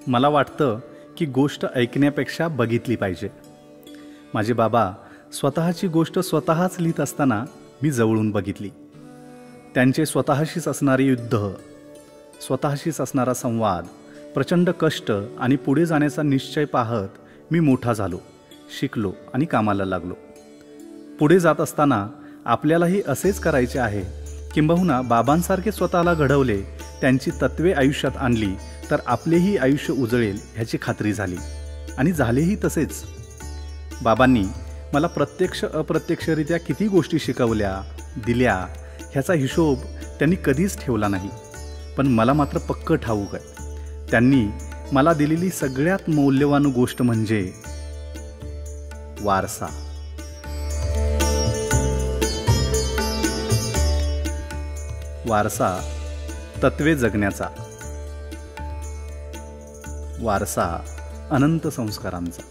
मला वाटतं की गोष्ट ऐकण्यापेक्षा बघितली पाहिजे. माझे बाबा स्वतःची गोष्ट स्वतःच लिहित असताना मी जवळून बघितली. त्यांचे स्वतःशीच असणारे युद्ध, स्वतःशीच असणारा संवाद, प्रचंड कष्ट आणि पुढे जाण्याचा निश्चय पाहत मी मोठा झालो, शिकलो आणि कामाला लागलो. पुढे जात असताना आपल्यालाही असेच करायचे आहे. किंबहुना बाबांसारखे स्वतःला घडवले, त्यांची तत्त्वे आयुष्यात आणली तर आपलेही आयुष्य उजळेल ह्याची खात्री झाली आणि झालेही तसेच. बाबांनी मला प्रत्यक्ष अप्रत्यक्षरित्या किती गोष्टी शिकवल्या, दिल्या ह्याचा हिशोब त्यांनी कधीच ठेवला नाही. पण मला मात्र पक्क ठाऊक आहे, त्यांनी मला दिलेली सगळ्यात मौल्यवान गोष्ट म्हणजे वारसा. वारसा तत्वे जगण्याचा, वारसा अनंत संस्कारांचा.